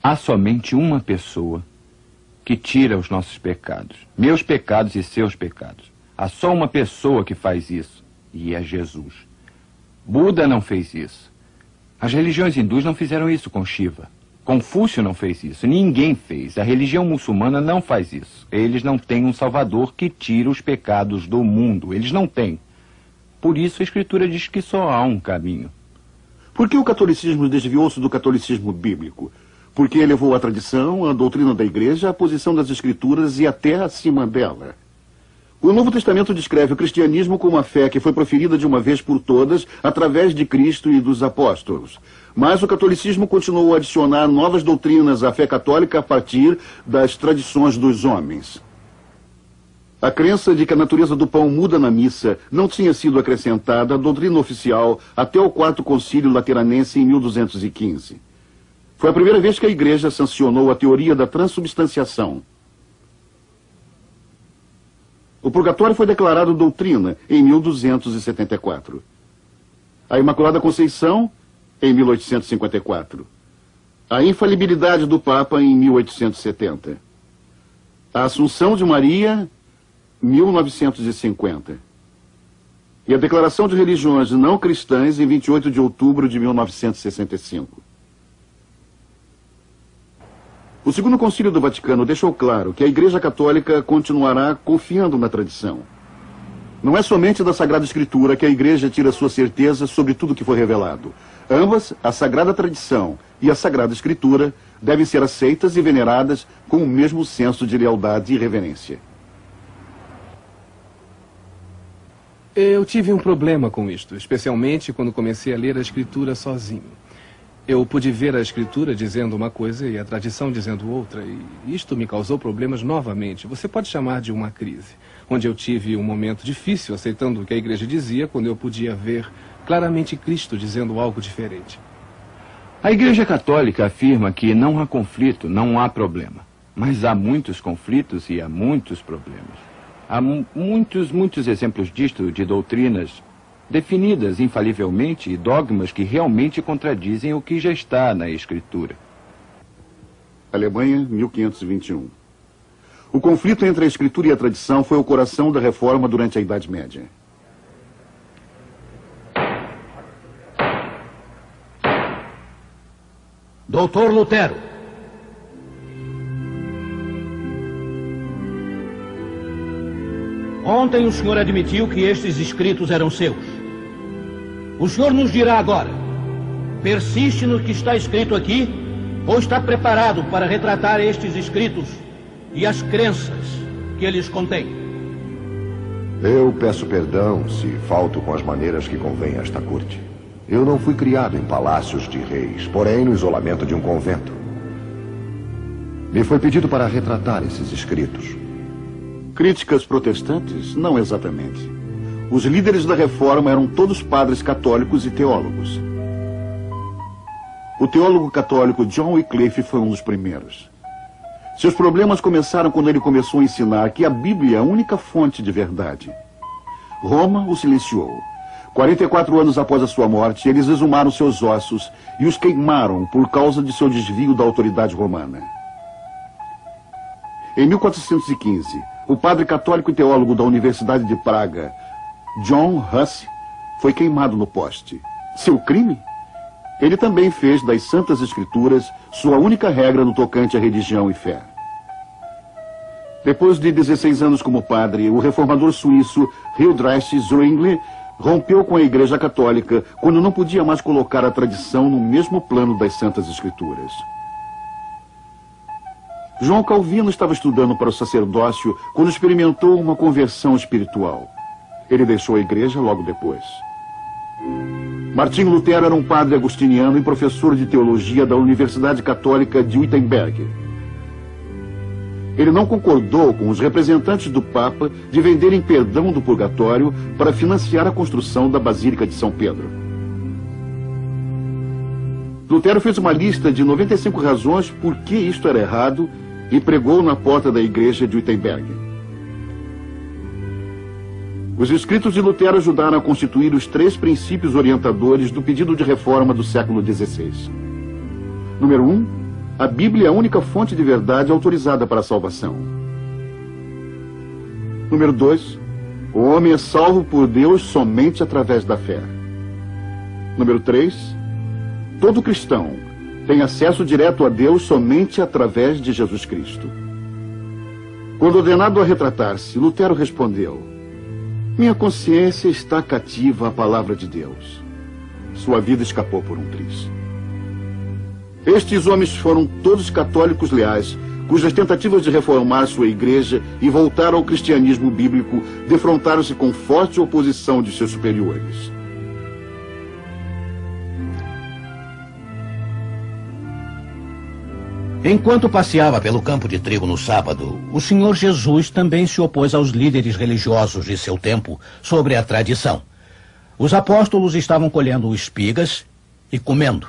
Há somente uma pessoa que tira os nossos pecados, meus pecados e seus pecados. Há só uma pessoa que faz isso, e é Jesus. Buda não fez isso. As religiões hindus não fizeram isso com Shiva. Confúcio não fez isso. Ninguém fez. A religião muçulmana não faz isso. Eles não têm um salvador que tira os pecados do mundo. Eles não têm. Por isso a Escritura diz que só há um caminho. Por que o catolicismo desviou-se do catolicismo bíblico? Porque elevou a tradição, a doutrina da igreja, a posição das Escrituras e até acima dela. O Novo Testamento descreve o cristianismo como uma fé que foi proferida de uma vez por todas através de Cristo e dos apóstolos. Mas o catolicismo continuou a adicionar novas doutrinas à fé católica a partir das tradições dos homens. A crença de que a natureza do pão muda na missa não tinha sido acrescentada à doutrina oficial até o Quarto Concílio Lateranense em 1215. Foi a primeira vez que a Igreja sancionou a teoria da transubstanciação. O purgatório foi declarado doutrina em 1274. A Imaculada Conceição, em 1854. A infalibilidade do Papa, em 1870. A Assunção de Maria, 1950. E a Declaração de Religiões Não Cristãs, em 28 de outubro de 1965. O Segundo Concílio do Vaticano deixou claro que a Igreja Católica continuará confiando na tradição. Não é somente da Sagrada Escritura que a Igreja tira sua certeza sobre tudo que foi revelado. Ambas, a Sagrada Tradição e a Sagrada Escritura, devem ser aceitas e veneradas com o mesmo senso de lealdade e reverência. Eu tive um problema com isto, especialmente quando comecei a ler a Escritura sozinho. Eu pude ver a Escritura dizendo uma coisa e a tradição dizendo outra, e isto me causou problemas novamente. Você pode chamar de uma crise, onde eu tive um momento difícil aceitando o que a Igreja dizia, quando eu podia ver claramente Cristo dizendo algo diferente. A Igreja Católica afirma que não há conflito, não há problema. Mas há muitos conflitos e há muitos problemas. Há muitos exemplos disto, de doutrinas definidas infalivelmente e dogmas que realmente contradizem o que já está na Escritura. Alemanha, 1521. O conflito entre a Escritura e a tradição foi o coração da reforma durante a Idade Média. Doutor Lutero. Ontem o senhor admitiu que estes escritos eram seus. O senhor nos dirá agora, persiste no que está escrito aqui ou está preparado para retratar estes escritos e as crenças que eles contêm? Eu peço perdão se falto com as maneiras que convém a esta corte. Eu não fui criado em palácios de reis, porém no isolamento de um convento. Me foi pedido para retratar esses escritos. Críticas protestantes? Não exatamente. Os líderes da reforma eram todos padres católicos e teólogos. O teólogo católico John Wycliffe foi um dos primeiros. Seus problemas começaram quando ele começou a ensinar que a Bíblia é a única fonte de verdade. Roma o silenciou. 44 anos após a sua morte, eles exumaram seus ossos e os queimaram por causa de seu desvio da autoridade romana. Em 1415, o padre católico e teólogo da Universidade de Praga, John Huss, foi queimado no poste. Seu crime? Ele também fez das Santas Escrituras sua única regra no tocante à religião e fé. Depois de 16 anos como padre, o reformador suíço Hildreich Zwingli rompeu com a Igreja Católica quando não podia mais colocar a tradição no mesmo plano das Santas Escrituras. João Calvino estava estudando para o sacerdócio quando experimentou uma conversão espiritual. Ele deixou a igreja logo depois. Martinho Lutero era um padre agostiniano e professor de teologia da Universidade Católica de Wittenberg. Ele não concordou com os representantes do Papa de venderem perdão do purgatório para financiar a construção da Basílica de São Pedro. Lutero fez uma lista de 95 razões por que isto era errado e pregou na porta da igreja de Wittenberg. Os escritos de Lutero ajudaram a constituir os 3 princípios orientadores do pedido de reforma do século XVI. Número 1, A Bíblia é a única fonte de verdade autorizada para a salvação. Número 2. O homem é salvo por Deus somente através da fé. Número 3. Todo cristão tem acesso direto a Deus somente através de Jesus Cristo. Quando ordenado a retratar-se, Lutero respondeu: minha consciência está cativa à palavra de Deus. Sua vida escapou por um triz. Estes homens foram todos católicos leais, cujas tentativas de reformar sua igreja e voltar ao cristianismo bíblico defrontaram-se com forte oposição de seus superiores. Enquanto passeava pelo campo de trigo no sábado, o Senhor Jesus também se opôs aos líderes religiosos de seu tempo sobre a tradição. Os apóstolos estavam colhendo espigas e comendo.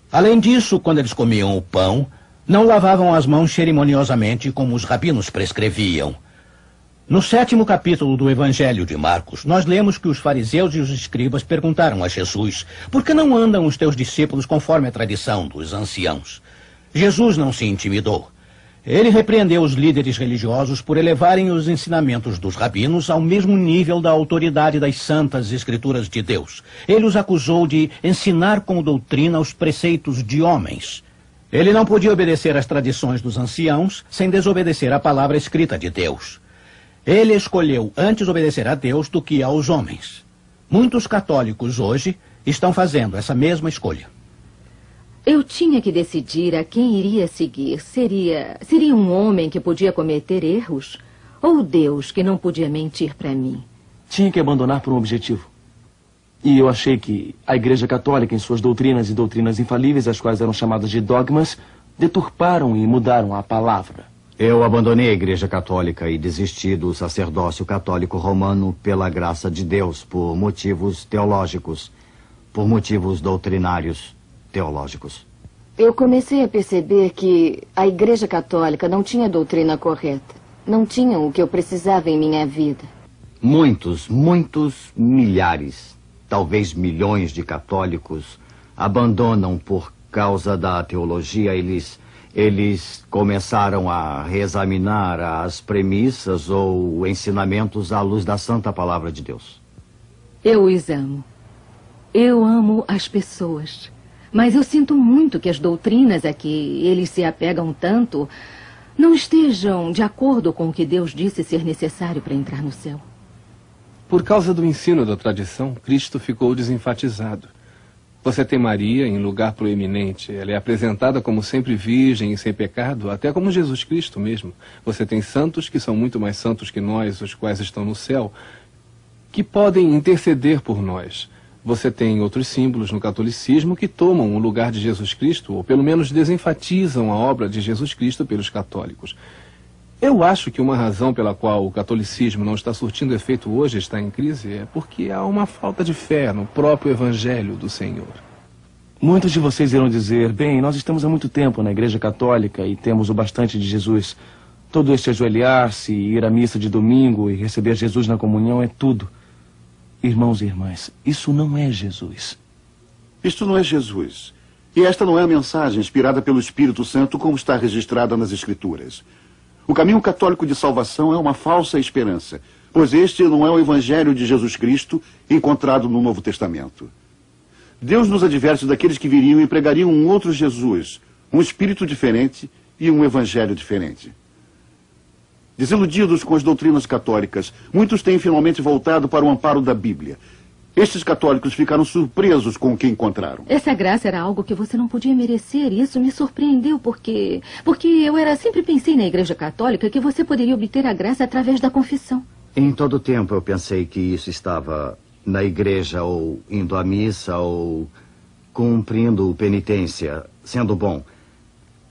Além disso, quando eles comiam o pão, não lavavam as mãos cerimoniosamente como os rabinos prescreviam. No 7º capítulo do Evangelho de Marcos, nós lemos que os fariseus e os escribas perguntaram a Jesus: por que não andam os teus discípulos conforme a tradição dos anciãos? Jesus não se intimidou. Ele repreendeu os líderes religiosos por elevarem os ensinamentos dos rabinos ao mesmo nível da autoridade das santas escrituras de Deus. Ele os acusou de ensinar como doutrina os preceitos de homens. Ele não podia obedecer às tradições dos anciãos sem desobedecer à palavra escrita de Deus. Ele escolheu antes obedecer a Deus do que aos homens. Muitos católicos hoje estão fazendo essa mesma escolha. Eu tinha que decidir a quem iria seguir. Seria um homem que podia cometer erros? Ou Deus que não podia mentir para mim? Tinha que abandonar por um objetivo. E eu achei que a Igreja Católica, em suas doutrinas e doutrinas infalíveis, as quais eram chamadas de dogmas, deturparam e mudaram a palavra. Eu abandonei a Igreja Católica e desisti do sacerdócio católico romano pela graça de Deus, por motivos teológicos, por motivos doutrinários teológicos. Eu comecei a perceber que a Igreja Católica não tinha doutrina correta. Não tinha o que eu precisava em minha vida. Muitos milhares, talvez milhões de católicos abandonam por causa da teologia. Eles começaram a reexaminar as premissas ou ensinamentos à luz da santa palavra de Deus. Eu os amo. Eu amo as pessoas. Mas eu sinto muito que as doutrinas a que eles se apegam tanto não estejam de acordo com o que Deus disse ser necessário para entrar no céu. Por causa do ensino da tradição, Cristo ficou desenfatizado. Você tem Maria em lugar proeminente. Ela é apresentada como sempre virgem e sem pecado, até como Jesus Cristo mesmo. Você tem santos que são muito mais santos que nós, os quais estão no céu, que podem interceder por nós. Você tem outros símbolos no catolicismo que tomam o lugar de Jesus Cristo, ou pelo menos desenfatizam a obra de Jesus Cristo pelos católicos. Eu acho que uma razão pela qual o catolicismo não está surtindo efeito hoje, está em crise, é porque há uma falta de fé no próprio Evangelho do Senhor. Muitos de vocês irão dizer: bem, nós estamos há muito tempo na Igreja Católica e temos o bastante de Jesus. Todo este ajoelhar-se, ir à missa de domingo e receber Jesus na comunhão é tudo. Irmãos e irmãs, isso não é Jesus. Isto não é Jesus. E esta não é a mensagem inspirada pelo Espírito Santo como está registrada nas Escrituras. O caminho católico de salvação é uma falsa esperança, pois este não é o Evangelho de Jesus Cristo encontrado no Novo Testamento. Deus nos adverte daqueles que viriam e pregariam um outro Jesus, um espírito diferente e um evangelho diferente. Desiludidos com as doutrinas católicas, muitos têm finalmente voltado para o amparo da Bíblia. Estes católicos ficaram surpresos com o que encontraram. Essa graça era algo que você não podia merecer, e isso me surpreendeu, porque sempre pensei na Igreja Católica que você poderia obter a graça através da confissão. Em todo tempo eu pensei que isso estava na igreja, ou indo à missa, ou cumprindo penitência, sendo bom.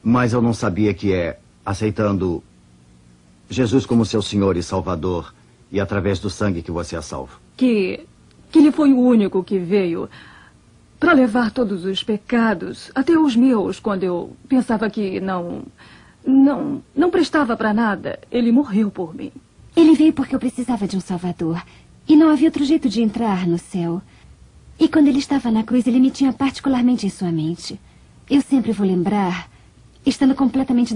Mas eu não sabia que é aceitando Jesus como seu Senhor e Salvador, e através do sangue que você é salvo. Que ele foi o único que veio para levar todos os pecados, até os meus, quando eu pensava que não prestava para nada. Ele morreu por mim. Ele veio porque eu precisava de um salvador. E não havia outro jeito de entrar no céu. E quando ele estava na cruz, ele me tinha particularmente em sua mente. eu sempre vou lembrar, estando completamente